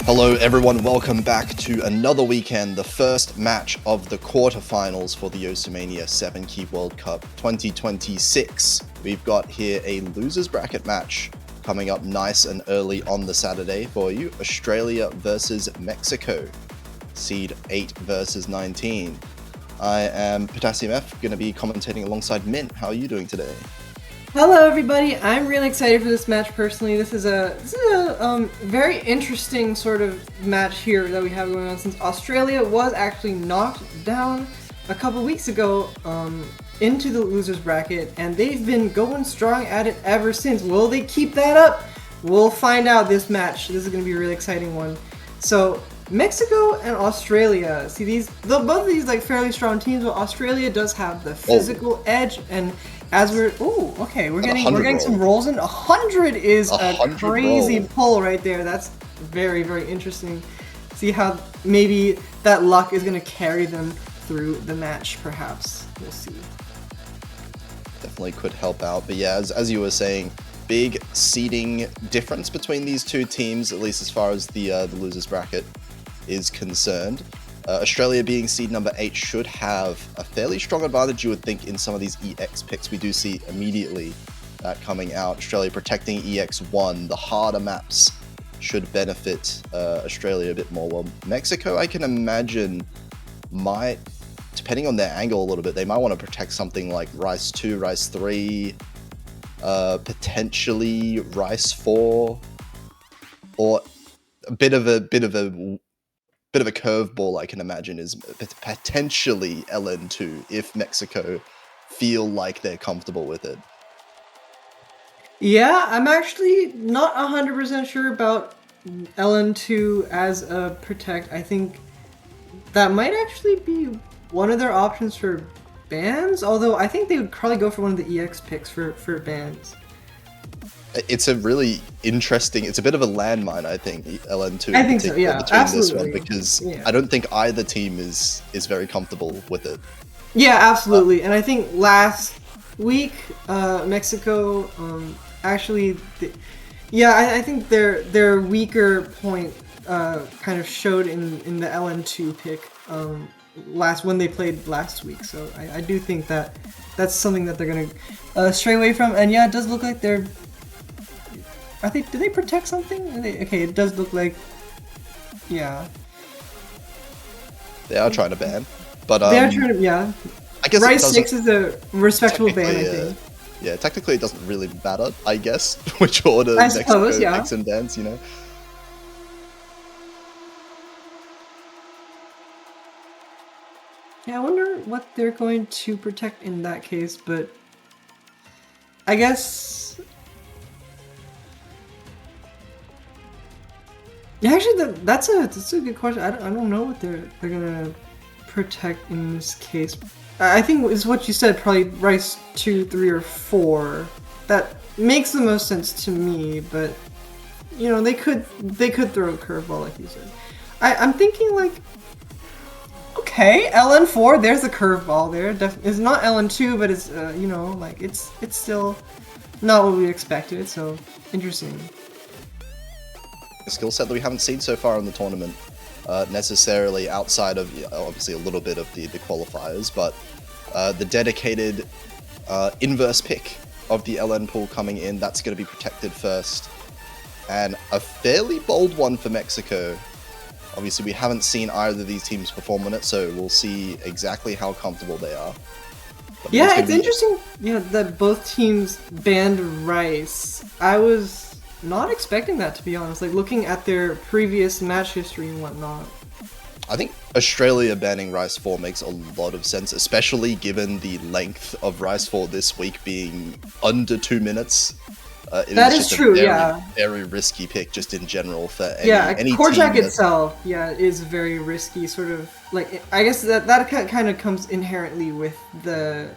Hello everyone, welcome back to another weekend, the first match of the quarterfinals for the Mania 7 Key World Cup 2026. We've got here a losers bracket match coming up nice and early on the Saturday for you. Australia versus Mexico, seed 8 versus 19. I am Potassium F, going to be commentating alongside Mint. How are you doing today? Hello everybody, I'm really excited for this match personally. This is a very interesting sort of match here that we have going on since Australia was actually knocked down a couple weeks ago into the losers bracket, and they've been going strong at it ever since. Will they keep that up? We'll find out this match. This is going to be a really exciting one. So Mexico and Australia, see both of these like fairly strong teams, but Australia does have the physical edge, and as we're we're getting some rolls in. 100 is a crazy pull right there. That's very, very interesting. See how maybe that luck is going to carry them through the match. Perhaps we'll see. Definitely could help out, but yeah, as you were saying, big seeding difference between these two teams, at least as far as the losers bracket is concerned. Australia being seed number 8 should have a fairly strong advantage, you would think, in some of these EX picks. We do see immediately that coming out. Australia protecting EX1. The harder maps should benefit Australia a bit more. Well, Mexico, I can imagine, might, depending on their angle a little bit, they might want to protect something like Rice 2, Rice 3, potentially Rice 4, or a bit of a curveball I can imagine is potentially LN2 if Mexico feel like they're comfortable with it. Yeah, I'm actually not 100% sure about LN2 as a protect. I think that might actually be one of their options for bans, although I think they would probably go for one of the EX picks for bans. It's a really interesting, it's a bit of a landmine, I think, LN2 I think so, yeah, between absolutely. This one, because I don't think either team is very comfortable with it. Yeah, absolutely. And I think last week, Mexico actually, I think their weaker point kind of showed in the LN2 pick when they played last week. So I do think that's something that they're going to stray away from. And yeah, it does look like they're... do they protect something? Okay, it does look like... Yeah. They are trying to ban, but... they are trying to, yeah. I guess Rice 6 is a respectable ban, I think. Yeah, technically it doesn't really matter, I guess, which order Mexico picks and bans, you know? Yeah, I wonder what they're going to protect in that case, but... I guess... Yeah, actually, that's a good question. I don't know what they're gonna protect in this case. I think it's what you said, probably Rice 2, 3, or 4. That makes the most sense to me, but you know, they could throw a curveball like you said. I'm thinking like, okay, LN4. There's a curveball there. It's not LN2, but it's you know, like it's still not what we expected. So interesting. A skill set that we haven't seen so far in the tournament, necessarily outside of obviously a little bit of the qualifiers, but the dedicated inverse pick of the LN pool coming in, that's going to be protected first, and a fairly bold one for Mexico. Obviously we haven't seen either of these teams perform on it, so we'll see exactly how comfortable they are. But yeah, it's interesting, that both teams banned Rice. I was not expecting that, to be honest, like looking at their previous match history and whatnot. I think Australia banning Rice 4 makes a lot of sense, especially given the length of Rice 4 this week being under 2 minutes. That is true, very risky pick just in general for any Korjak team itself, is very risky, sort of, like, I guess that kind of comes inherently with the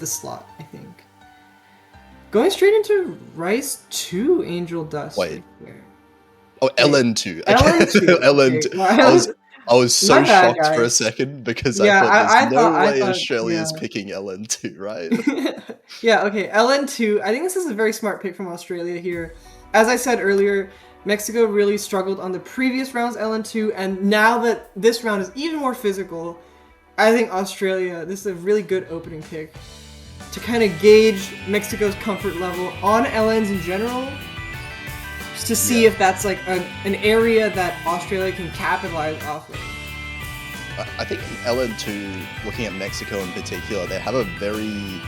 slot, I think. Going straight into Rice 2 Angel Dust. Wait. Oh, LN2. Okay. LN2. LN2. I was so shocked for a second because I thought there's no way Australia's picking LN2, right? Yeah, okay. LN2. I think this is a very smart pick from Australia here. As I said earlier, Mexico really struggled on the previous rounds LN2, and now that this round is even more physical, I think Australia, this is a really good opening pick to kind of gauge Mexico's comfort level on LNs in general, just to see if that's like an area that Australia can capitalize off of. I think in LN2, looking at Mexico in particular, they have a very...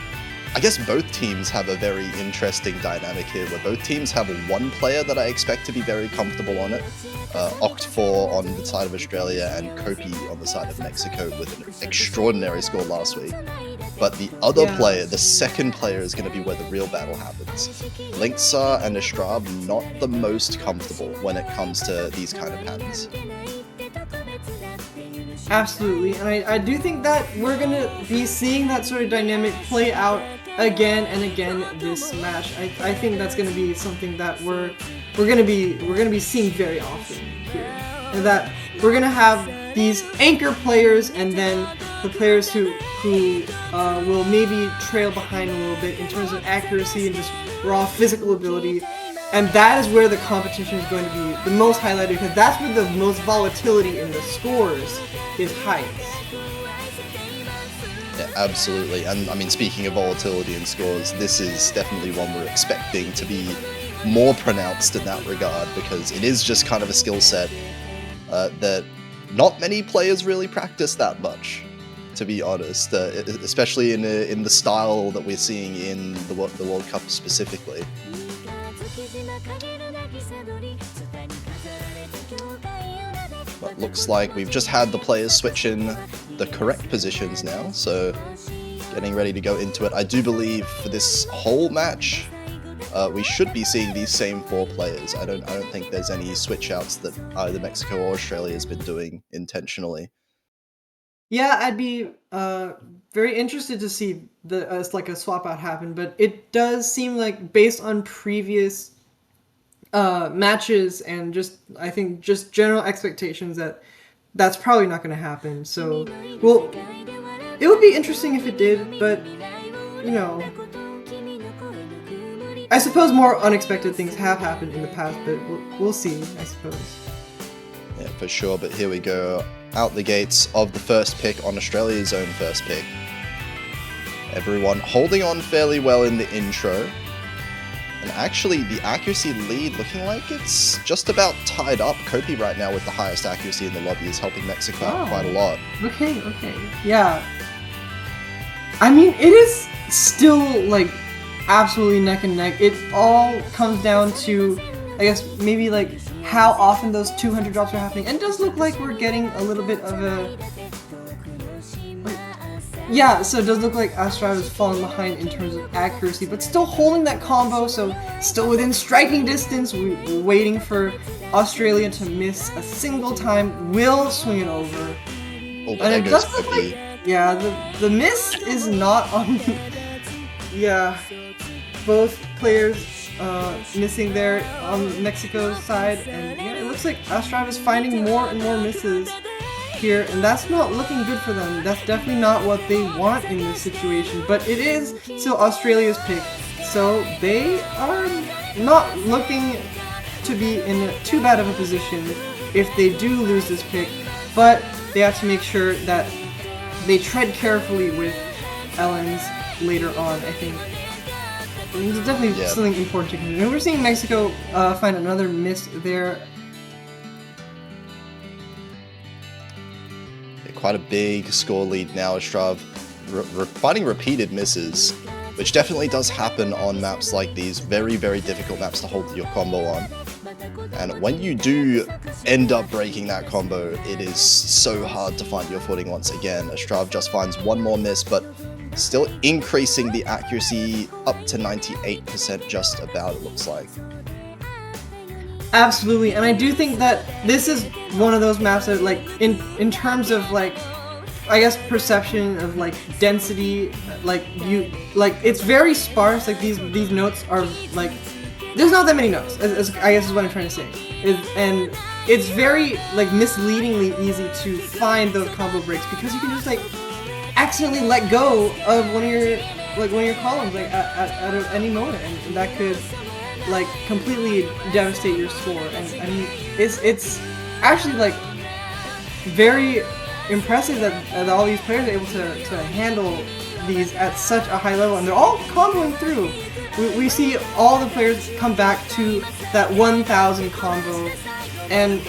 I guess both teams have a very interesting dynamic here, where both teams have one player that I expect to be very comfortable on it. Oct4 on the side of Australia and Kopi on the side of Mexico with an extraordinary score last week. But the other player, the second player, is going to be where the real battle happens. Linksar and Astrav not the most comfortable when it comes to these kind of hands. Absolutely, and I do think that we're gonna be seeing that sort of dynamic play out again and again this match. I think that's gonna be something that we're gonna be seeing very often here, and that we're gonna have these anchor players and then the players who will maybe trail behind a little bit in terms of accuracy and just raw physical ability. And that is where the competition is going to be the most highlighted, because that's where the most volatility in the scores is highest. Yeah, absolutely. And I mean, speaking of volatility in scores, this is definitely one we're expecting to be more pronounced in that regard, because it is just kind of a skill set that not many players really practice that much, to be honest, especially in the style that we're seeing in the World Cup specifically. But looks like we've just had the players switch in the correct positions now, so getting ready to go into it. I do believe for this whole match, we should be seeing these same 4 players. I don't think there's any switch outs that either Mexico or Australia has been doing intentionally. Yeah, I'd be very interested to see like a swap out happen, but it does seem like, based on previous matches and I think just general expectations, that's probably not going to happen. So, well, it would be interesting if it did, but you know, I suppose more unexpected things have happened in the past, but we'll see, I suppose. Yeah, for sure. But here we go, out the gates of the first pick on Australia's own first pick. Everyone holding on fairly well in the intro. And actually, the accuracy lead looking like it's just about tied up. Kopi right now with the highest accuracy in the lobby is helping Mexico out quite a lot. Okay. Yeah. I mean, it is still, like, absolutely neck and neck. It all comes down to, I guess, maybe, like, how often those 200 drops are happening. And it does look like we're getting a little bit of a... Yeah, so it does look like Astrav is falling behind in terms of accuracy, but still holding that combo, so still within striking distance. We're waiting for Australia to miss a single time. Will swing it over. Oh, but and it does look like, the miss is not on... Yeah, both players missing there on Mexico's side, and yeah, it looks like Astrav is finding more and more misses here, and that's not looking good for them. That's definitely not what they want in this situation, but it is still Australia's pick, so they are not looking to be in too bad of a position if they do lose this pick, but they have to make sure that they tread carefully with LNs later on, I think. It's definitely something important to consider. And we're seeing Mexico find another miss there. Quite a big score lead now. Astrav finding repeated misses, which definitely does happen on maps like these. Very, very difficult maps to hold your combo on. And when you do end up breaking that combo, it is so hard to find your footing once again. Astrav just finds one more miss, but still increasing the accuracy up to 98% just about, it looks like. Absolutely, and I do think that this is one of those maps that, like, in terms of, like, I guess perception of, like, density, like, it's very sparse. Like, these notes are, like, there's not that many notes, as I guess is what I'm trying to say. And it's very, like, misleadingly easy to find those combo breaks, because you can just, like, accidentally let go of one of your columns, like, at any moment, and that could like completely devastate your score. And I mean, it's actually like very impressive that all these players are able to handle these at such a high level, and they're all comboing through. We see all the players come back to that 1,000 combo, and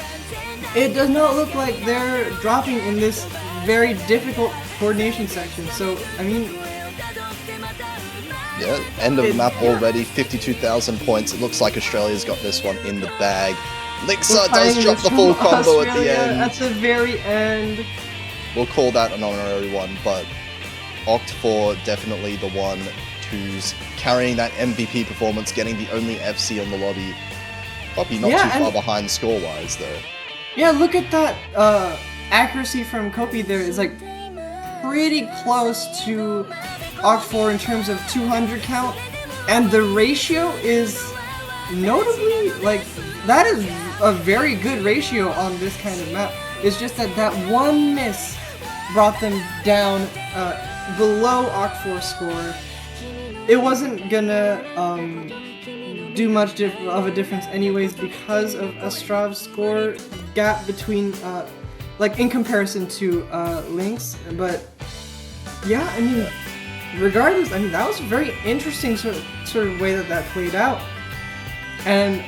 it does not look like they're dropping in this very difficult coordination section. So, I mean... Yeah, end of the map already, 52,000 points. It looks like Australia's got this one in the bag. Lixa does drop the full combo at the end. At the very end. We'll call that an honorary one, but Oct4 definitely the one who's carrying that MVP performance, getting the only FC on the lobby. Probably not too far behind score-wise, though. Yeah, look at that accuracy from Kopi there. It's like pretty close to Oct4 in terms of 200 count, and the ratio is notably, like, that is a very good ratio on this kind of map. It's just that that one miss brought them down below Oct4's score. It wasn't gonna do much of a difference anyways because of Astrav's score gap between, like, in comparison to Lynx, but yeah, I mean, regardless, I mean, that was a very interesting sort of way that played out. And,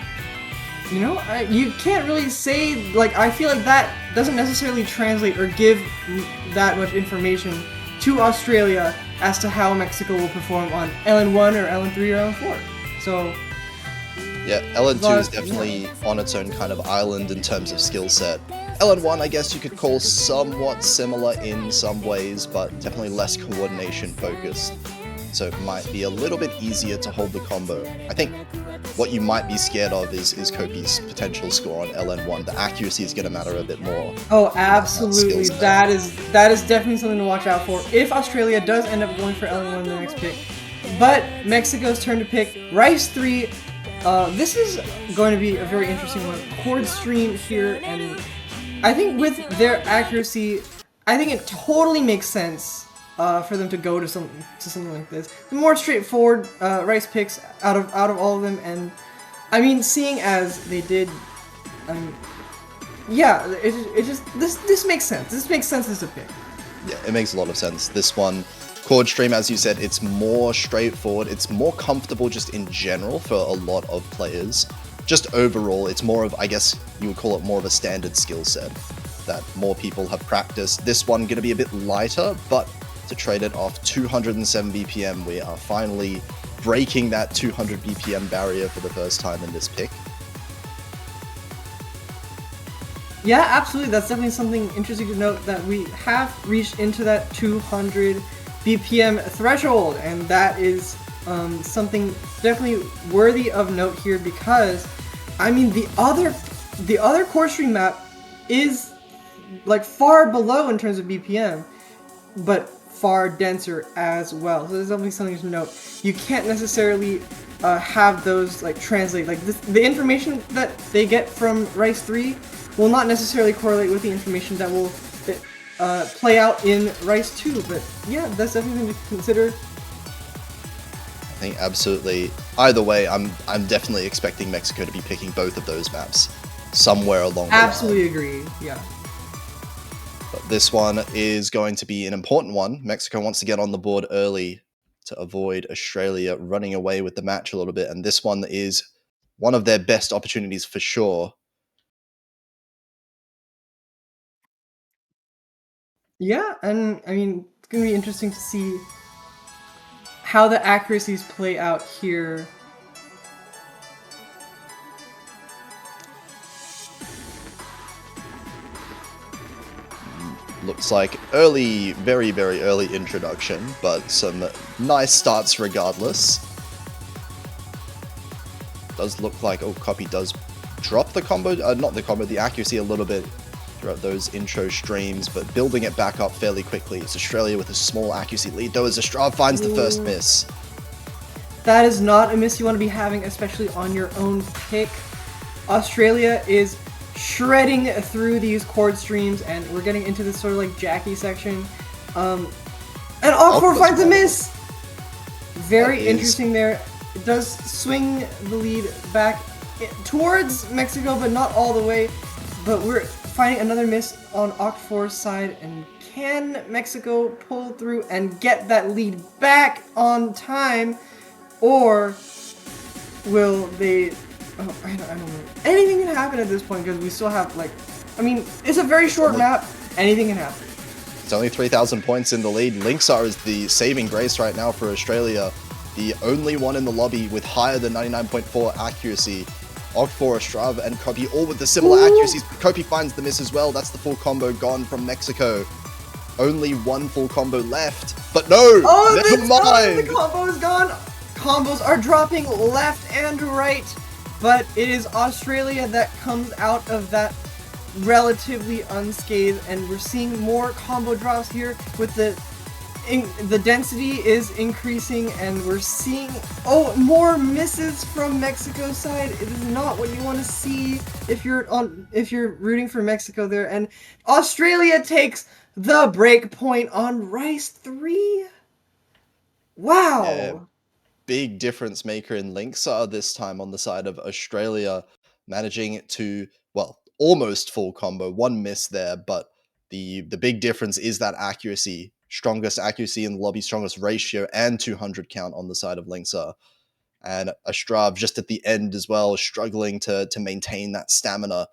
you know, you can't really say, like, I feel like that doesn't necessarily translate or give that much information to Australia as to how Mexico will perform on LN1 or LN3 or LN4. So... yeah, LN2 is definitely on its own kind of island in terms of skill set. LN1, I guess you could call somewhat similar in some ways, but definitely less coordination focused. So it might be a little bit easier to hold the combo. I think what you might be scared of is Kopi's potential score on LN1. The accuracy is going to matter a bit more. Oh, absolutely. That is definitely something to watch out for if Australia does end up going for LN1 in the next pick. But Mexico's turn to pick Rice 3. This is going to be a very interesting one. Chord stream here, and I think with their accuracy, I think it totally makes sense for them to go to something like this. The more straightforward Rice picks out of all of them, and I mean, seeing as they did, yeah, it just this makes sense. This makes sense as a pick. Yeah, it makes a lot of sense. This one, Chord stream, as you said, it's more straightforward. It's more comfortable just in general for a lot of players. Just overall, it's more of, I guess you would call it more of a standard skill set that more people have practiced. This one going to be a bit lighter, but to trade it off 207 BPM, we are finally breaking that 200 BPM barrier for the first time in this pick. Yeah, absolutely. That's definitely something interesting to note, that we have reached into that 200 BPM threshold, and that is something definitely worthy of note here, because I mean, the other core stream map is like far below in terms of BPM, but far denser as well. So there's definitely something to note. You can't necessarily have those like translate, like this, the information that they get from Rice 3 will not necessarily correlate with the information that will play out in Rice 2, but yeah, that's definitely something to consider. I think absolutely. Either way, I'm definitely expecting Mexico to be picking both of those maps somewhere along the line. Absolutely agree, yeah. But this one is going to be an important one. Mexico wants to get on the board early to avoid Australia running away with the match a little bit, and this one is one of their best opportunities for sure. Yeah, and I mean, it's going to be interesting to see how the accuracies play out here. Looks like early, very, very early introduction, but some nice starts regardless. Does look like, oh, Copy does drop the combo, not the combo, the accuracy a little bit throughout those intro streams, but building it back up fairly quickly. It's Australia with a small accuracy lead, though, as Astrav finds the first miss. That is not a miss you want to be having, especially on your own pick. Australia is shredding through these chord streams, and we're getting into this sort of like Jackie section. And Oct4 finds a miss! Very interesting there. It does swing the lead back towards Mexico, but not all the way. But we're finding another miss on Oct4's side, and can Mexico pull through and get that lead back on time, or will they? Oh, I don't know. Anything can happen at this point because we still have it's a very short map. Anything can happen. It's only 3,000 points in the lead. Linksar is the saving grace right now for Australia. The only one in the lobby with higher than 99.4 accuracy. Oct4, Astrav, and Kopi all with the similar accuracies. Kopi finds the miss as well. That's the full combo gone from Mexico. Only one full combo left. But no! Never mind! The combo is gone! Combos are dropping left and right. But it is Australia that comes out of that relatively unscathed, and we're seeing more combo drops here with the density is increasing, and we're seeing more misses from Mexico's side. It is not what you want to see if you're rooting for Mexico there. And Australia takes the break point on Rice 3. Wow. Yeah, big difference maker in Linksar this time on the side of Australia, managing to, well, almost full combo. One miss there, but the big difference is that accuracy. Strongest accuracy in the lobby, strongest ratio, and 200 count on the side of Linksar. And Astrav just at the end as well, struggling to maintain that stamina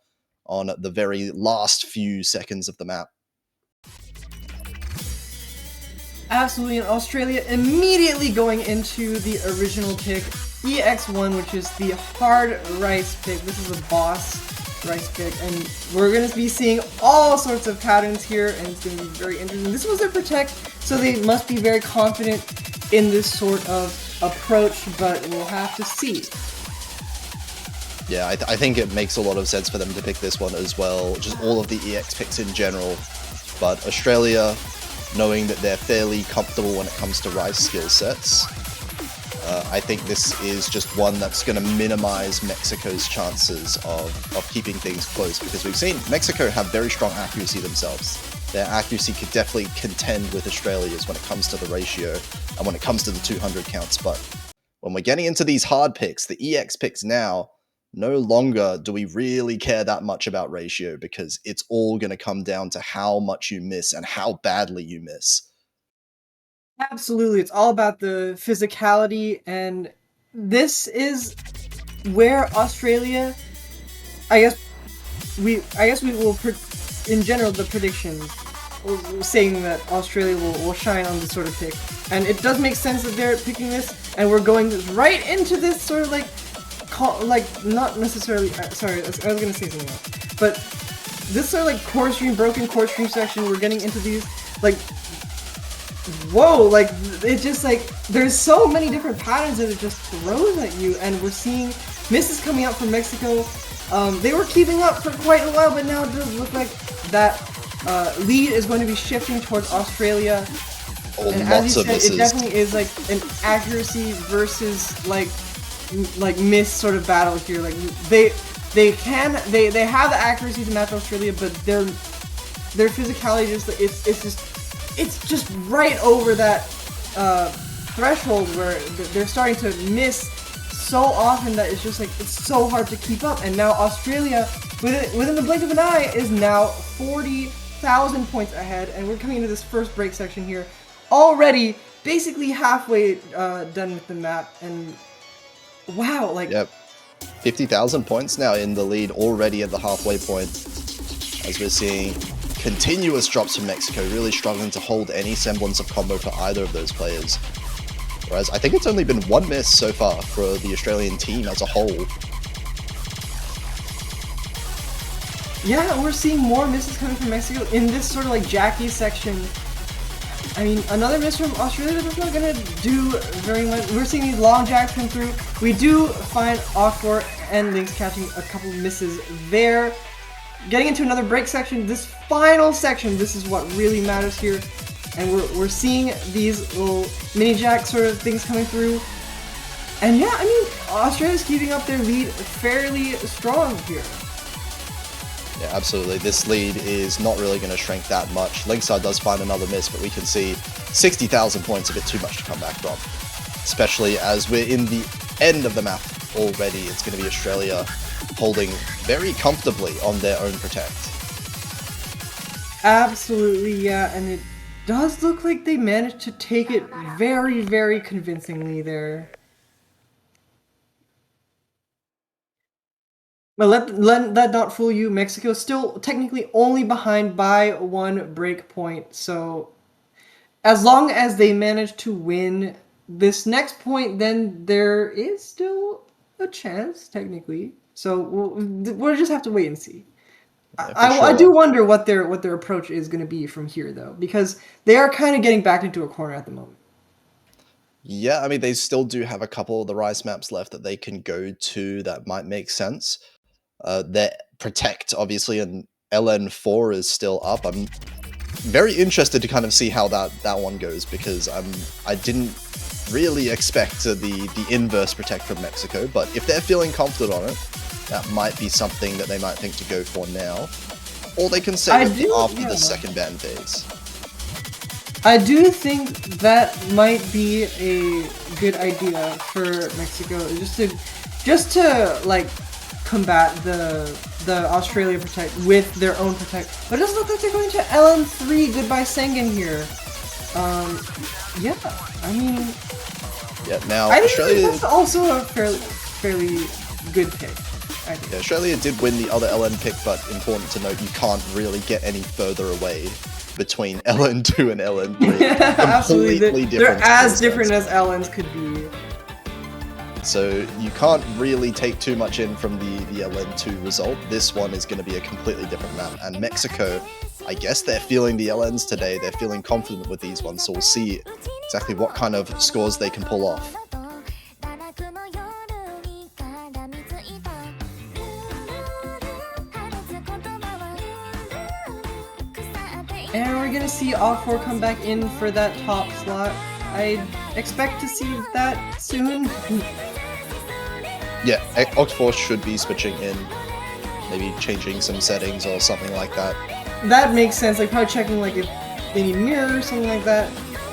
on the very last few seconds of the map. Absolutely, and Australia immediately going into the original pick, EX1, which is the hard Rice pick. This is a boss Rice pick, and we're going to be seeing all sorts of patterns here, and it's going to be very interesting. This was their protect, so they must be very confident in this sort of approach, but we'll have to see. Yeah, I think it makes a lot of sense for them to pick this one as well, just all of the EX picks in general, but Australia, knowing that they're fairly comfortable when it comes to Rice skill sets, I think this is just one that's going to minimize Mexico's chances of keeping things close, because we've seen Mexico have very strong accuracy themselves. Their accuracy could definitely contend with Australia's when it comes to the ratio and when it comes to the 200 counts. But when we're getting into these hard picks, the EX picks now, no longer do we really care that much about ratio, because it's all going to come down to how much you miss and how badly you miss. Absolutely, it's all about the physicality, and this is where Australia, I guess we will, in general, the predictions saying that Australia will shine on this sort of pick, and it does make sense that they're picking this, and we're going right into this sort of not necessarily, sorry, I was gonna say something else, but this sort of core stream, broken core stream section, we're getting into these, whoa, it's just there's so many different patterns that it just throws at you, and we're seeing misses coming out from Mexico. They were keeping up for quite a while, but now it does look like that lead is going to be shifting towards Australia. And as you said, it definitely is an accuracy versus miss sort of battle here. They have the accuracy to match Australia, but their physicality it's just right over that threshold where they're starting to miss so often that it's just it's so hard to keep up. And now Australia, within the blink of an eye, is now 40,000 points ahead, and we're coming into this first break section here already, basically halfway done with the map. And wow, yep, 50,000 points now in the lead already at the halfway point, as we're seeing continuous drops from Mexico, really struggling to hold any semblance of combo for either of those players. Whereas I think it's only been one miss so far for the Australian team as a whole. Yeah, we're seeing more misses coming from Mexico in this sort of Jackie section. I mean, another miss from Australia that's not going to do very much. We're seeing these long jacks come through. We do find Oct4 and Lynx catching a couple misses there. Getting into another break section, this final section, this is what really matters here. And we're seeing these little mini jack sort of things coming through. And yeah, I mean, Australia's keeping up their lead fairly strong here. Yeah, absolutely. This lead is not really going to shrink that much. Linksar does find another miss, but we can see 60,000 points a bit too much to come back from. Especially as we're in the end of the map already. It's going to be Australia holding very comfortably on their own protect. Absolutely, yeah, and it does look like they managed to take it very, very convincingly there. But let that not fool you. Mexico still technically only behind by 1 break point. So as long as they manage to win this next point, then there is still a chance technically. So we'll just have to wait and see. Yeah, I do wonder what their approach is going to be from here though, because they are kind of getting backed into a corner at the moment. Yeah, I mean, they still do have a couple of the Rice maps left that they can go to that might make sense. Their Protect, obviously, and LN4 is still up. I'm very interested to kind of see how that one goes, because I didn't really expect the inverse Protect from Mexico, but if they're feeling confident on it, that might be something that they might think to go for now. Or they can save it after the second ban phase. I do think that might be a good idea for Mexico, just to like combat the Australia Protect with their own Protect. But it doesn't look like they're going to LN3. Goodbye Sengen here. Yeah, I mean, yeah. Now I think Australia that's also a fairly good pick. I think. Yeah, Australia did win the other LN pick, but important to note, you can't really get any further away between LN2 and LN3. Absolutely, they're as different as LNs could be. So you can't really take too much in from the LN2 result. This one is going to be a completely different map. And Mexico, I guess they're feeling the LNs today. They're feeling confident with these ones. So we'll see exactly what kind of scores they can pull off. And we're gonna see Oct4 come back in for that top slot. I expect to see that soon. Yeah, Oct4 should be switching in, maybe changing some settings or something like that. That makes sense, like probably checking like if they need mirror or something like that.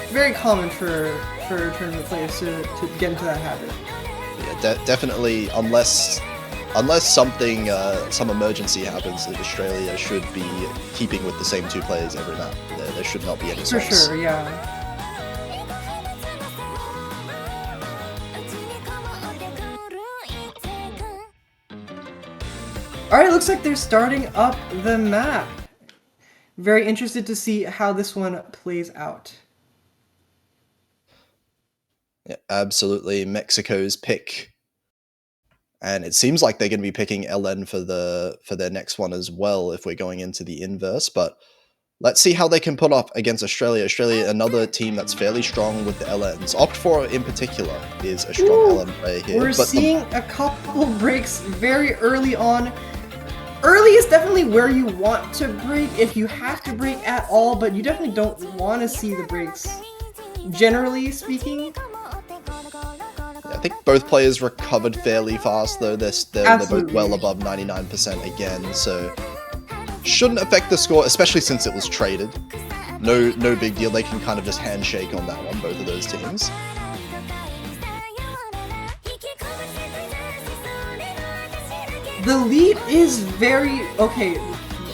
Very common for tournament players to get into that habit. Yeah, definitely, unless something, some emergency happens, that Australia should be keeping with the same 2 players every map. There should not be any swaps. For sure, yeah. Alright, looks like they're starting up the map. Very interested to see how this one plays out. Yeah, absolutely, Mexico's pick. And it seems like they're going to be picking LN for their next one as well if we're going into the inverse, but let's see how they can put up against Australia. Australia, another team that's fairly strong with the LNs. Oct4 in particular is a strong LN player here. We're seeing a couple breaks very early on. Early is definitely where you want to break if you have to break at all, but you definitely don't want to see the breaks, generally speaking. I think both players recovered fairly fast, though. They're both well above 99% again, so shouldn't affect the score, especially since it was traded. No big deal. They can kind of just handshake on that one, both of those teams. The lead is very okay.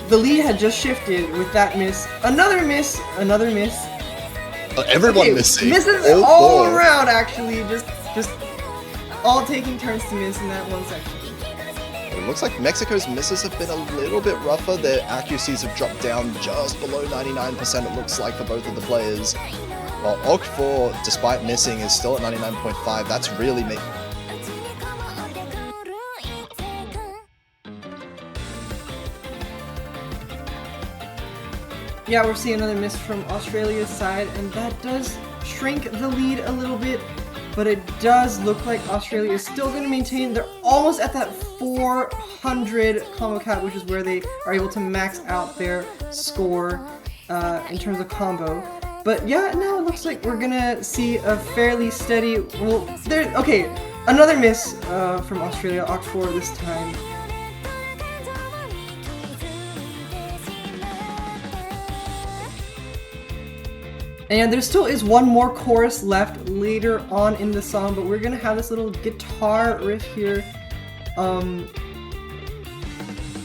The lead had just shifted with that miss. Another miss. Another miss. Everyone missing. Misses all around, actually. Just all taking turns to miss in that one section. It looks like Mexico's misses have been a little bit rougher. Their accuracies have dropped down just below 99%, it looks like, for both of the players. While Oct4, despite missing, is still at 99.5. That's really making... Yeah, we're seeing another miss from Australia's side, and that does shrink the lead a little bit, but it does look like Australia is still going to maintain. They're almost at that 400 combo cap, which is where they are able to max out their score in terms of combo. But yeah, now it looks like we're going to see a fairly steady... Well, okay, another miss from Australia, Oct4 this time. And there still is one more chorus left later on in the song, but we're gonna have this little guitar riff here.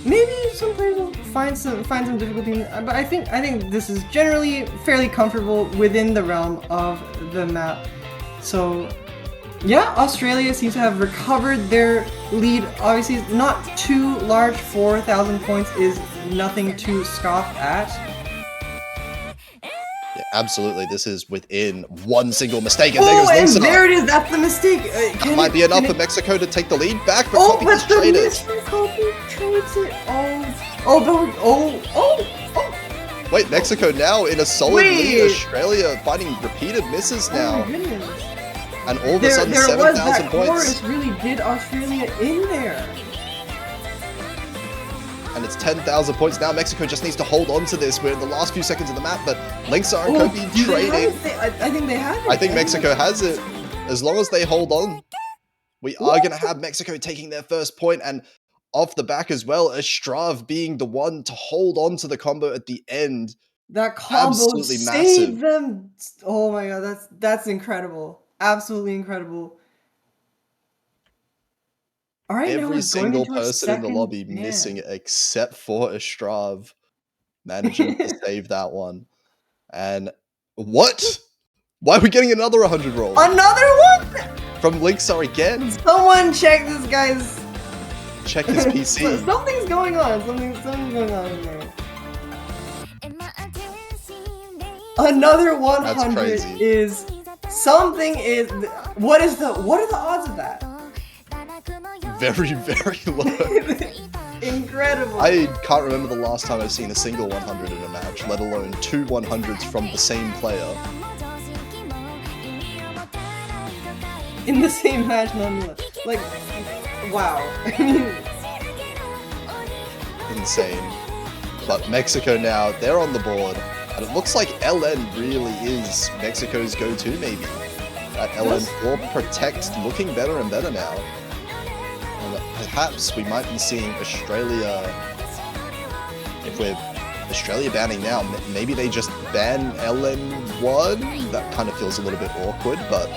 Maybe some players will find some difficulty, but I think this is generally fairly comfortable within the realm of the map. So yeah, Australia seems to have recovered their lead. Obviously, not too large. 4,000 points is nothing to scoff at. Yeah, absolutely. This is within one single mistake, and Oh, there goes and Linksonar. there it is. That's the mistake. That might be enough for Mexico to take the lead back, but Oh, Copy but just the traded. Mr. Copy trades it. Oh. Wait, Mexico now in a solid lead. Wait. Australia finding repeated misses Oh now. my goodness. And all of a sudden, There was that 7,000 points. chorus really did Australia in there. And it's 10,000 points now. Mexico just needs to hold on to this. We're in the last few seconds of the map, but Linksonar and Kobe trading. I think they have it. I think Mexico has it. As long as they hold on, we are going to have Mexico taking their first point, and off the back as well, Astrav being the one to hold on to the combo at the end. That combo Absolutely saved massive. them. Oh my god, that's incredible. Absolutely incredible. All right, now we're Every going single into our person in the second lobby band. missing except for Astrav managing to save that one. And what? Why are we getting another 100 roll? Another one? From Linksonar again? Someone check this guy's... Check his PC. Something's going on. Something's going on in there. Another 100 crazy. is... Something is... What are the odds of that? Very, very low. Incredible. I can't remember the last time I've seen a single 100 in a match, let alone two 100s from the same player. In the same match, nonetheless. Like, wow. I mean... Insane. But Mexico now, they're on the board. And it looks like LN really is Mexico's go-to, maybe. That LN4 Protect looking better and better now. And perhaps we might be seeing Australia... If we're Australia banning now, maybe they just ban LN1? That kind of feels a little bit awkward, but...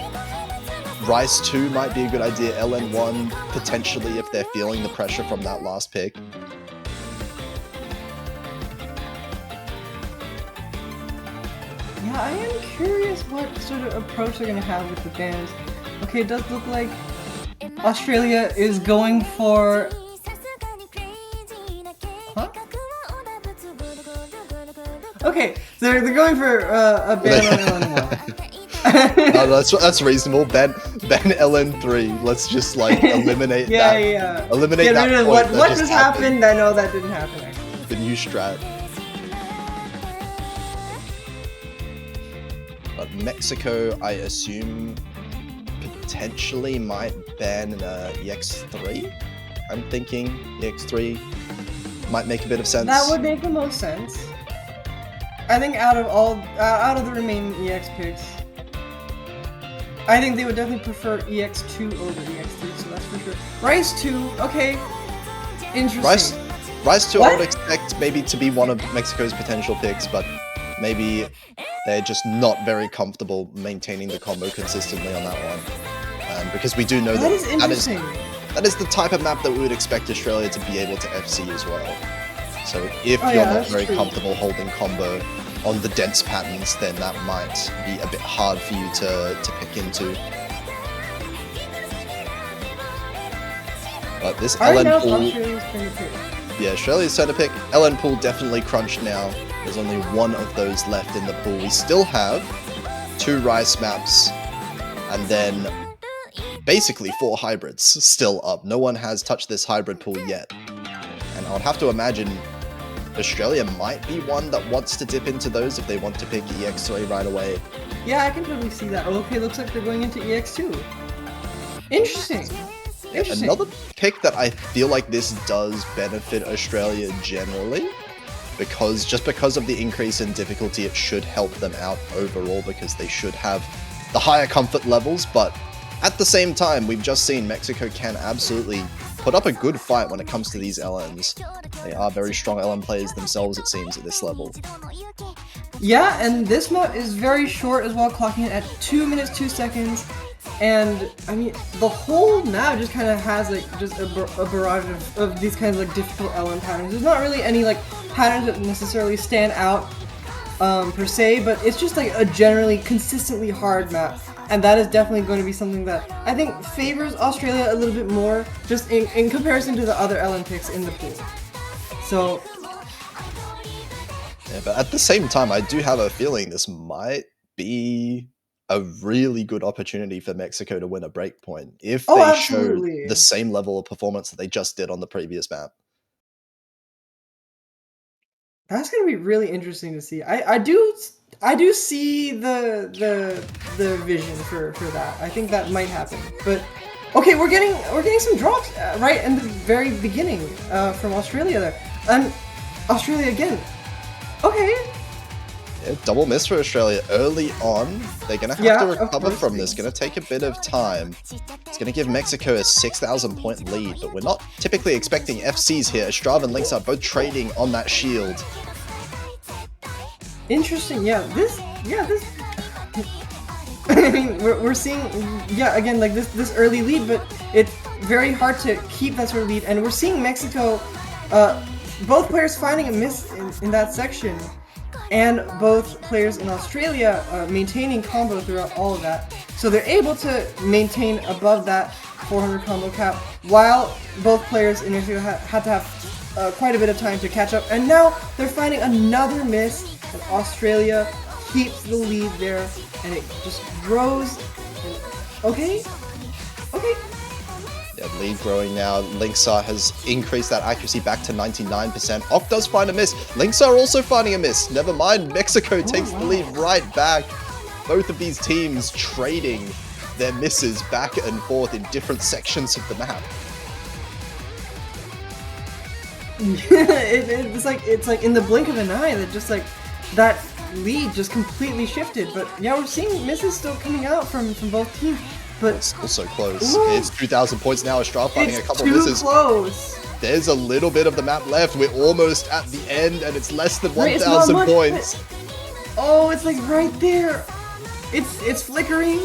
Rice 2 might be a good idea. LN1, potentially, if they're feeling the pressure from that last pick. Yeah, I am curious what sort of approach they're going to have with the bans. Okay, it does look like Australia is going for... Huh? Okay, so they're going for a ban on LN1. No, that's reasonable. Ban LN3. Let's just like eliminate that. Yeah. Eliminate Get that rid of point what that just happened. I know that didn't happen. Actually. The new strat. But Mexico, I assume, potentially might ban EX3. I'm thinking EX3 might make a bit of sense. That would make the most sense. I think out of the remaining EX picks, I think they would definitely prefer EX2 over EX3, so that's for sure. Rice 2, okay, interesting. Rice 2 I would expect maybe to be one of Mexico's potential picks, but maybe they're just not very comfortable maintaining the combo consistently on that one. Because we do know that is interesting. That is the type of map that we would expect Australia to be able to FC as well. So if you're not very comfortable holding combo on the dense patterns, then that might be a bit hard for you to pick into. But this LN pool... Yeah, Australia's center pick. LN pool definitely crunched now. There's only one of those left in the pool. We still have 2 Rice maps, and then basically 4 hybrids still up. No one has touched this hybrid pool yet. And I would have to imagine Australia might be one that wants to dip into those if they want to pick EX3 right away. Yeah, I can totally see that. Okay, looks like they're going into EX2. Interesting. Another pick that I feel like this does benefit Australia generally, because of the increase in difficulty, it should help them out overall because they should have the higher comfort levels, but at the same time, we've just seen Mexico can absolutely put up a good fight when it comes to these LNs. They are very strong LN players themselves, it seems, at this level. Yeah, and this map is very short as well, clocking it at 2 minutes 2 seconds. And I mean, the whole map just kind of has like just a barrage of these kinds of like difficult LN patterns. There's not really any like patterns that necessarily stand out per se, but it's just like a generally consistently hard map. And that is definitely going to be something that I think favors Australia a little bit more, just in comparison to the other LN picks in the pool. So, yeah, but at the same time, I do have a feeling this might be a really good opportunity for Mexico to win a breakpoint if oh, they show absolutely. the same level of performance that they just did on the previous map. That's gonna be really interesting to see. I do see the vision for that. I think that might happen. But okay, we're getting some drops right in the very beginning from Australia there, and Australia again. Okay. Yeah, double miss for Australia early on. They're going to have to recover from this. Going to take a bit of time. It's going to give Mexico a 6,000 point lead, but we're not typically expecting FCs here. Strav and Lynx are both trading on that shield. Interesting. Yeah, this. I mean, we're seeing, yeah, again, like this early lead, but it's very hard to keep that sort of lead, and we're seeing Mexico, both players finding a miss in that section, and both players in Australia maintaining combo throughout all of that. So they're able to maintain above that 400 combo cap, while both players in Mexico had to have quite a bit of time to catch up. And now they're finding another miss, and Australia keeps the lead there, and it just grows. Okay. Yeah, lead growing now. Lynxar has increased that accuracy back to 99%. Ock does find a miss. Lynxar also finding a miss. Never mind, Mexico takes the lead right back. Both of these teams trading their misses back and forth in different sections of the map. it's like in the blink of an eye that just like that lead just completely shifted. But yeah, we're seeing misses still coming out from both teams. But it's also close. Ooh. It's 2,000 points now. Strav finding a couple misses. Close. There's a little bit of the map left. We're almost at the end, and it's less than 1,000 points. Oh, it's like right there. It's flickering.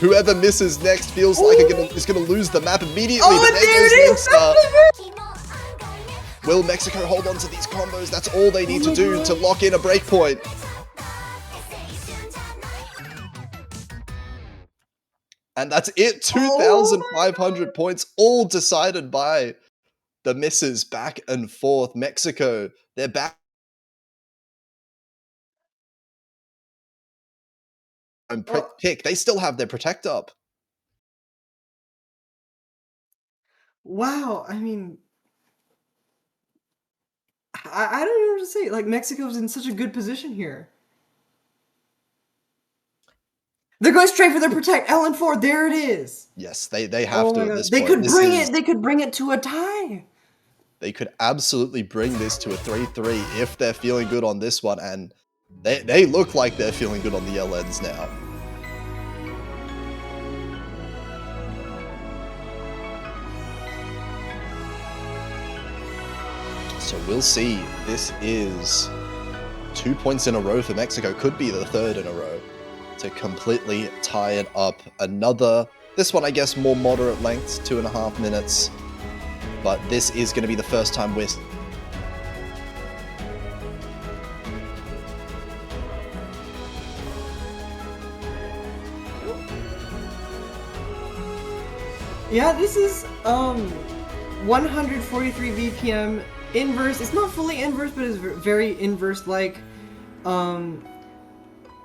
Whoever misses next feels like is gonna lose the map immediately. Oh, and there it is. Will Mexico hold on to these combos? That's all they need to do to lock in a breakpoint. And that's it, 2,500 points, all decided by the misses back and forth. Mexico, they're back. And pick, they still have their protect up. Wow, I mean, I don't know what to say. Like, Mexico's in such a good position here. They're going straight for their protect. LN4, there it is. Yes, they have to at this point. They could bring it to a tie. They could absolutely bring this to a 3-3 if they're feeling good on this one, and they look like they're feeling good on the LNs now. So we'll see. This is 2 points in a row for Mexico. Could be the third in a row to completely tie it up. This one I guess more moderate length, 2.5 minutes. But this is going to be the first time we're... Yeah, this is 143 BPM inverse. It's not fully inverse, but it's very inverse-like.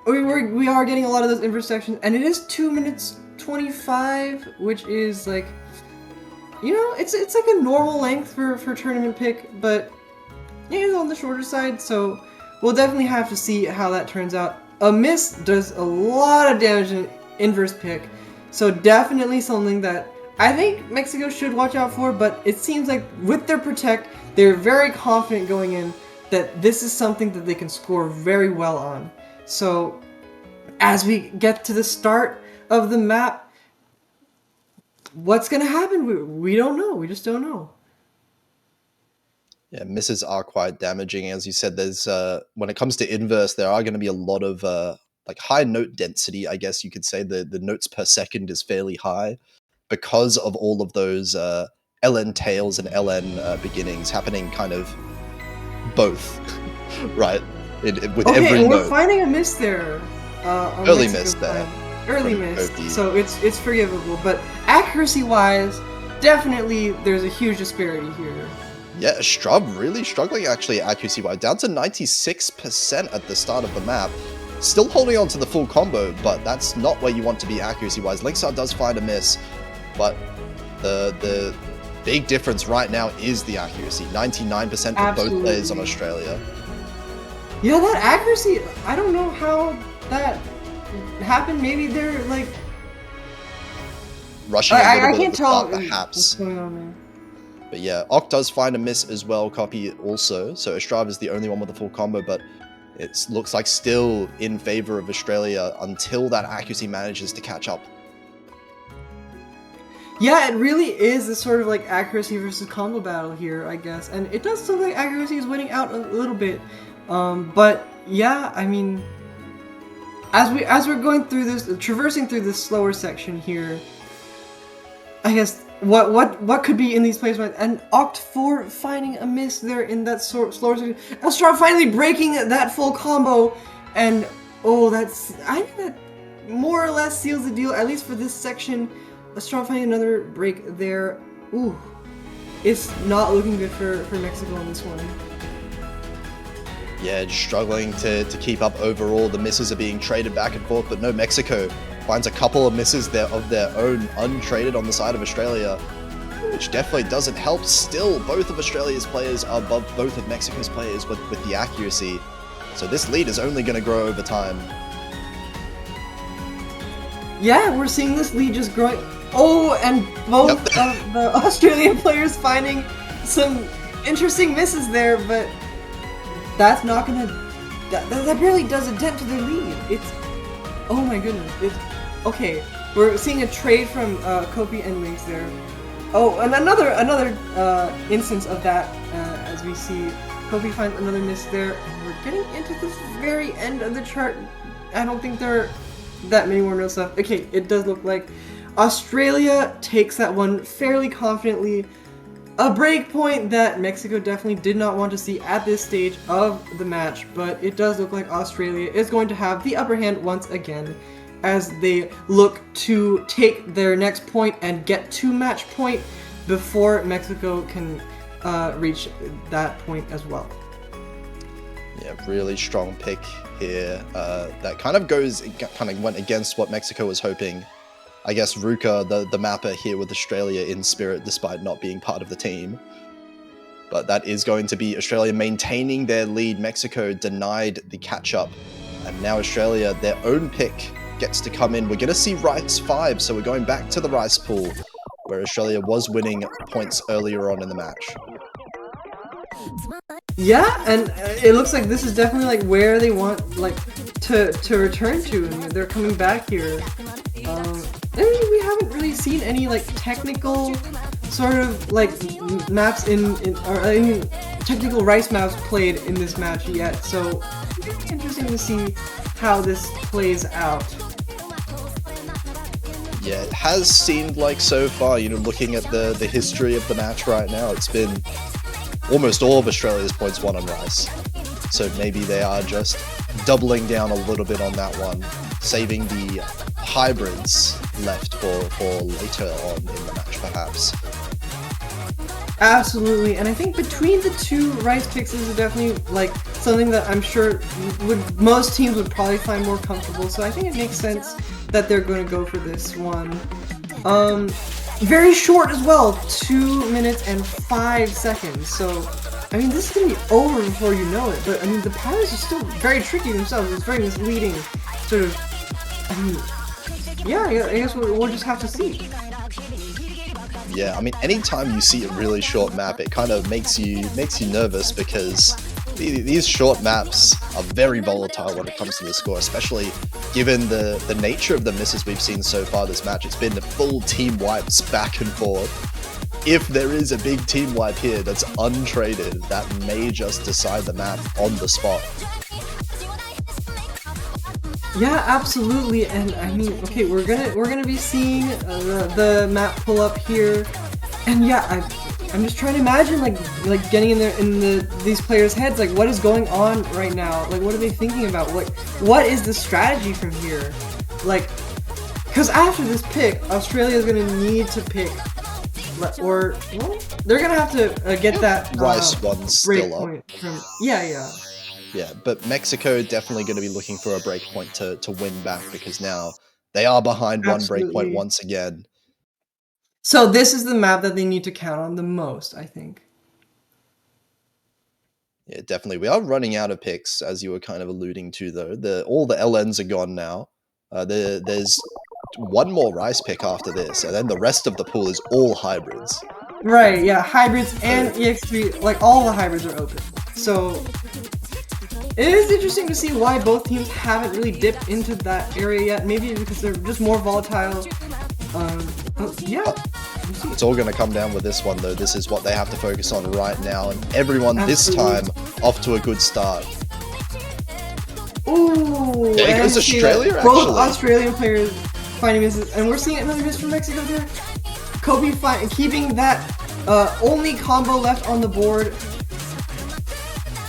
We are getting a lot of those inverse sections, and it is 2 minutes 25, which is like, you know, it's like a normal length for tournament pick, but it is on the shorter side, so we'll definitely have to see how that turns out. A miss does a lot of damage in inverse pick, so definitely something that I think Mexico should watch out for, but it seems like with their protect, they're very confident going in that this is something that they can score very well on. So as we get to the start of the map, what's gonna happen? We don't know. We just don't know. Yeah, misses are quite damaging. As you said, there's when it comes to inverse, there are going to be a lot of like high note density, I guess you could say. The notes per second is fairly high because of all of those LN tails and LN beginnings happening kind of both, right? With Okay, every and we're note. finding a miss there. On Early Mexico miss there. Early from miss. Kofi. So it's forgivable, but accuracy-wise, definitely there's a huge disparity here. Yeah, Strub really struggling actually accuracy-wise. Down to 96% at the start of the map. Still holding on to the full combo, but that's not where you want to be accuracy-wise. Linkstar does find a miss, but the big difference right now is the accuracy. 99% for both players on Australia. Yeah, that accuracy, I don't know how that happened. Maybe they're like... Rushing a little bit can't at the tell start, perhaps. what's going on there. But yeah, Oct does find a miss as well, Copy also. So Ostrava is the only one with a full combo, but it looks like still in favor of Australia until that accuracy manages to catch up. Yeah, it really is this sort of like accuracy versus combo battle here, I guess. And it does look like accuracy is winning out a little bit. But yeah, I mean, as we're going through this, traversing through this slower section here, I guess what could be in these plays? And Oct 4 finding a miss there in that slower section. Elstrad finally breaking that full combo, and oh, I think that more or less seals the deal, at least for this section. Elstrad finding another break there. Ooh, it's not looking good for Mexico on this one. Yeah, just struggling to keep up overall. The misses are being traded back and forth, but no, Mexico finds a couple of misses there of their own untraded on the side of Australia, which definitely doesn't help. Still, both of Australia's players are above both of Mexico's players with the accuracy. So this lead is only going to grow over time. Yeah, we're seeing this lead just growing. Oh, and both of the Australian players finding some interesting misses there, but that's not gonna... That barely does a dent to their lead. It's... Oh my goodness. It's... Okay, we're seeing a trade from Kopi and Lynx there. Oh, and another instance of that as we see Kopi finds another miss there, and we're getting into this very end of the chart. I don't think there are that many more notes left. Okay, it does look like Australia takes that one fairly confidently. A break point that Mexico definitely did not want to see at this stage of the match, but it does look like Australia is going to have the upper hand once again as they look to take their next point and get to match point before Mexico can reach that point as well. Yeah, really strong pick here. That kind of went against what Mexico was hoping. I guess Ruka, the mapper here with Australia in spirit, despite not being part of the team. But that is going to be Australia maintaining their lead. Mexico denied the catch-up. And now Australia, their own pick, gets to come in. We're going to see Rice 5, so we're going back to the Rice pool, where Australia was winning points earlier on in the match. Yeah, and it looks like this is definitely like where they want to return to, and they're coming back here. I mean, we haven't really seen any like technical sort of like maps or any technical Rice maps played in this match yet, so it's interesting to see how this plays out. Yeah, it has seemed like so far, looking at the history of the match right now, it's been almost all of Australia's points won on Rice. So maybe they are just doubling down a little bit on that one, saving the hybrids left for later on in the match, perhaps. Absolutely, and I think between the two Rice picks is definitely like something that I'm sure most teams would probably find more comfortable, so I think it makes sense that they're going to go for this one. Very short as well, 2 minutes and 5 seconds, so I mean this is going to be over before you know it, but I mean the patterns are still very tricky themselves. It's very misleading, sort of. I mean, yeah, I guess we'll just have to see. Yeah, I mean, anytime you see a really short map, it kind of makes you nervous because These short maps are very volatile when it comes to the score, especially given the nature of the misses we've seen so far this match. It's been full team wipes back and forth. If there is a big team wipe here that's untraded, that may just decide the map on the spot. Yeah, absolutely. And I mean, okay, we're gonna be seeing the map pull up here, and yeah, I'm just trying to imagine like getting in these players' heads. Like, what is going on right now? Like, what are they thinking about? What is the strategy from here? Like, because after this pick, Australia is gonna need to pick, or well, they're gonna have to get that Rice one's break still up. point from yeah. Yeah, but Mexico definitely going to be looking for a breakpoint to win back, because now they are behind one breakpoint Absolutely. once again. So this is the map that they need to count on the most, I think. Yeah, definitely. We are running out of picks, as you were kind of alluding to, though. All the LNs are gone now. There's one more Rice pick after this, and then the rest of the pool is all hybrids. Right, yeah, hybrids and EX3, like all the hybrids are open. So it is interesting to see why both teams haven't really dipped into that area yet. Maybe because they're just more volatile. Yeah. It's all going to come down with this one, though. This is what they have to focus on right now, and everyone this time off to a good start. Ooh, there goes Australia, both actually. Australian players finding misses, and we're seeing another miss from Mexico there. Kobe keeping that only combo left on the board.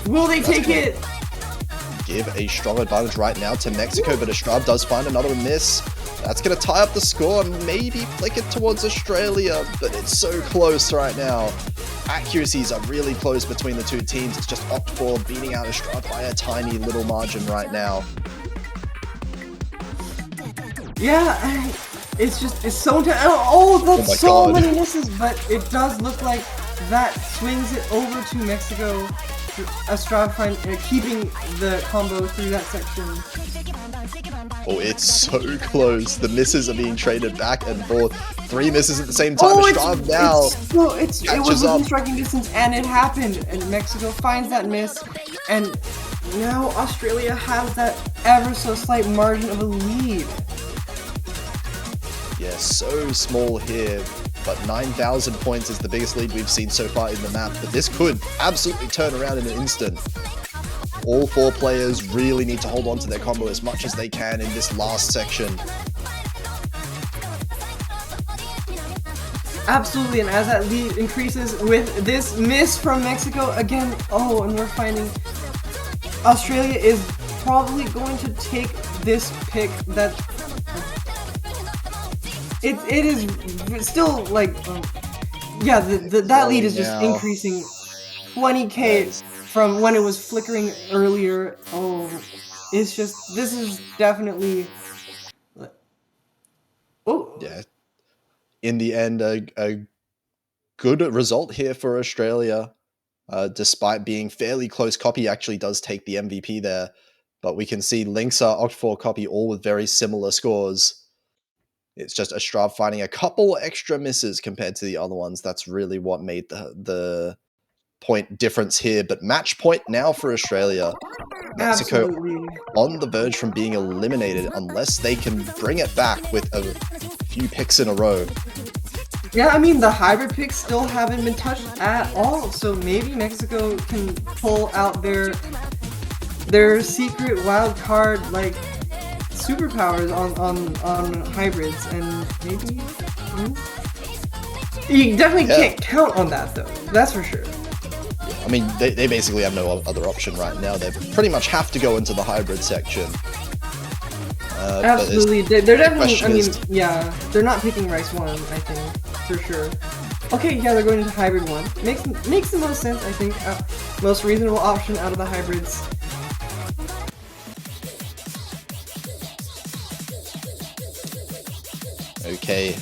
Will they take it? Give a strong advantage right now to Mexico, but Estrab does find another miss. That's going to tie up the score and maybe flick it towards Australia, but it's so close right now. Accuracies are really close between the two teams. It's just Oct4 beating out Estrab by a tiny little margin right now. Yeah, it's so intense. Oh, that's so God. many misses, but it does look like that swings it over to Mexico. Estrab keeping the combo through that section. Oh, it's so close. The misses are being traded back and forth. 3 misses at the same time. Estrab now it was within striking distance, and it happened. And Mexico finds that miss, and now Australia has that ever so slight margin of a lead. Yeah, so small here, but 9,000 points is the biggest lead we've seen so far in the map, but this could absolutely turn around in an instant. All 4 players really need to hold on to their combo as much as they can in this last section. Absolutely, and as that lead increases with this miss from Mexico, again, and we're finding Australia is probably going to take this pick that... It is still like, that lead is just increasing 20k from when it was flickering earlier. This is definitely. Yeah. In the end, a good result here for Australia, despite being fairly close. Copy actually does take the MVP there, but we can see Linksa, Oct4, Copy all with very similar scores. It's just Estrab finding a couple extra misses compared to the other ones. That's really what made the point difference here. But match point now for Australia. Mexico Absolutely. on the verge from being eliminated unless they can bring it back with a few picks in a row. Yeah, I mean, the hybrid picks still haven't been touched at all, so maybe Mexico can pull out their secret wild card, like, superpowers on hybrids, and maybe you definitely can't count on that, though. That's for sure. I mean, they basically have no other option right now. They pretty much have to go into the hybrid section. Absolutely, they're definitely. I mean, yeah, they're not picking Rice 1, I think, for sure. Okay, yeah, they're going into hybrid 1. Makes the most sense, I think. Most reasonable option out of the hybrids. Okay,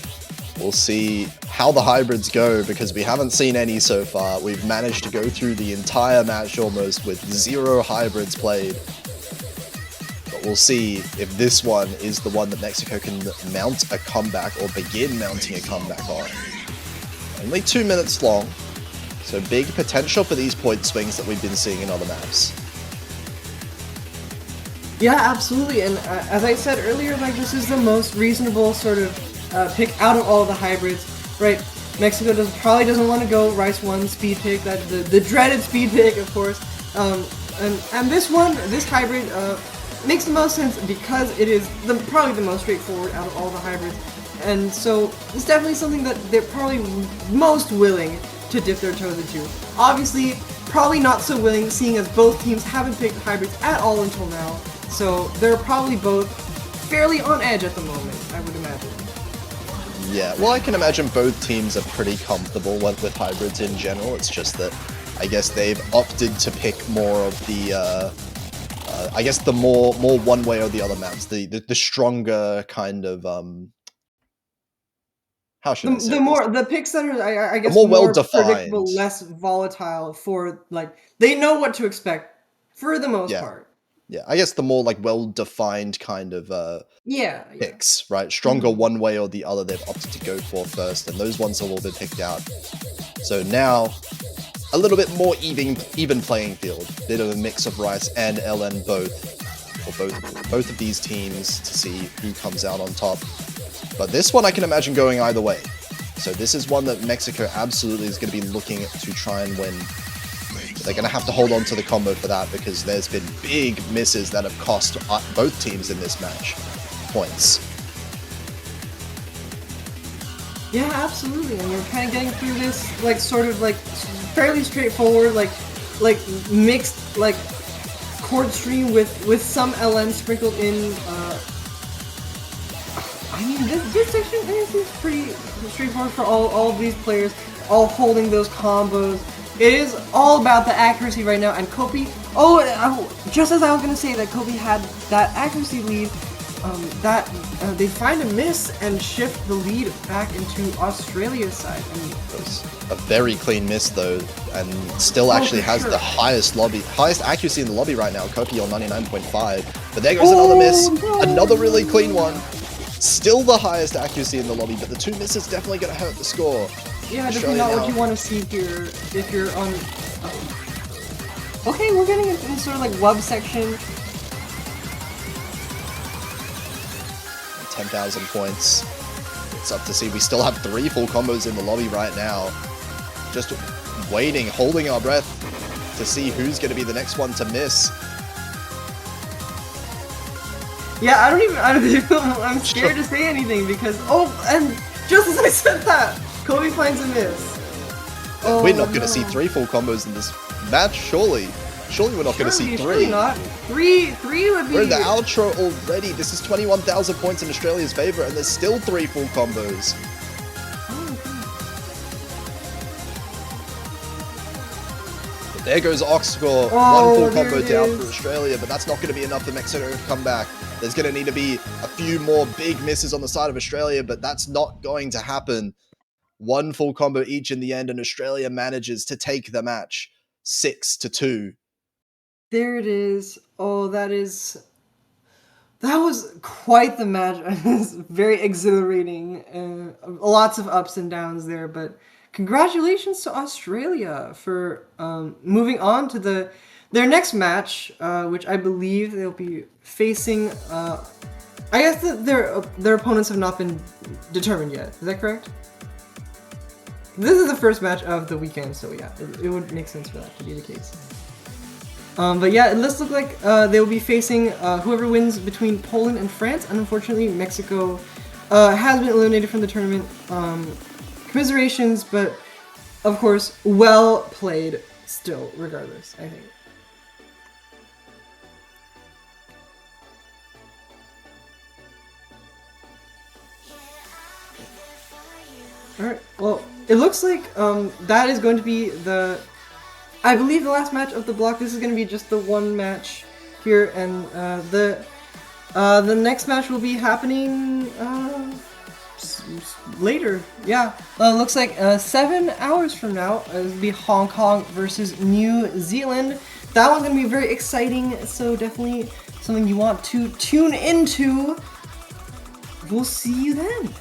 we'll see how the hybrids go, because we haven't seen any so far. We've managed to go through the entire match almost with 0 hybrids played. But we'll see if this one is the one that Mexico can mount a comeback or begin mounting a comeback on. Only 2 minutes long, So big potential for these point swings that we've been seeing in other maps. Yeah, absolutely. And as I said earlier, like this is the most reasonable sort of pick out of all the hybrids, right? Mexico probably doesn't want to go Rice 1 speed pick, that the dreaded speed pick, of course. And this one, this hybrid, makes the most sense because it is probably the most straightforward out of all the hybrids. And so it's definitely something that they're probably most willing to dip their toes into. Obviously, probably not so willing, seeing as both teams haven't picked hybrids at all until now. So they're probably both fairly on edge at the moment, I would imagine. Yeah, well, I can imagine both teams are pretty comfortable with hybrids in general. It's just that I guess they've opted to pick more of the, I guess the more one way or the other maps, the stronger kind of, how should I say The picks that are, I guess, more more well-defined. predictable, less volatile for, like, they know what to expect for the most part. Yeah, I guess the more like well-defined kind of Yeah. picks, right? Stronger one way or the other they've opted to go for first, and those ones have all been picked out. So now, a little bit more even playing field. Bit of a mix of Rice and LN both of these teams to see who comes out on top. But this one I can imagine going either way. So this is one that Mexico absolutely is going to be looking to try and win. They're going to have to hold on to the combo for that because there's been big misses that have cost both teams in this match points. Yeah, absolutely. And we're kind of getting through this, like, sort of, like, fairly straightforward, like mixed, like, chord stream with some LN sprinkled in. I mean, this section is pretty straightforward for all of these players, all holding those combos. It is all about the accuracy right now, and Kopi, just as I was going to say that Kopi had that accuracy lead, they find a miss and shift the lead back into Australia's side. I mean, it was a very clean miss though, and still actually has the highest accuracy in the lobby right now. Kopi on 99.5, but there goes another miss, another really clean one. Still the highest accuracy in the lobby, but the two misses definitely going to hurt the score. Yeah, definitely not what you want to see here if you're on... Okay, we're getting into sort of like wub section. 10,000 points. It's up to see. We still have 3 full combos in the lobby right now. Just waiting, holding our breath to see who's going to be the next one to miss. Yeah, I'm scared to say anything because, and just as I said that, Kobe finds a miss. We're not going to see 3 full combos in this match, surely. Surely we're not going to see 3. Surely not. 3 would be... We're in the outro already. This is 21,000 points in Australia's favor, and there's still 3 full combos. There goes Oxcore, 1 full combo down for Australia, but that's not going to be enough for Mexico to come back. There's going to need to be a few more big misses on the side of Australia, but that's not going to happen. 1 full combo each in the end, and Australia manages to take the match 6-2. There it is. Oh, that was quite the match. It was very exhilarating. Lots of ups and downs there, but congratulations to Australia for moving on to their next match, which I believe they'll be facing. I guess their opponents have not been determined yet. Is that correct? This is the first match of the weekend, so yeah, it would make sense for that to be the case. But yeah, it looks like they will be facing whoever wins between Poland and France, and unfortunately Mexico has been eliminated from the tournament. Commiserations, but of course, well played still, regardless, I think. Alright, well, it looks like that is going to be I believe the last match of the block. This is going to be just the one match here, and the next match will be happening later. Yeah, looks like 7 hours from now. It'll be Hong Kong versus New Zealand. That one's going to be very exciting, so definitely something you want to tune into. We'll see you then.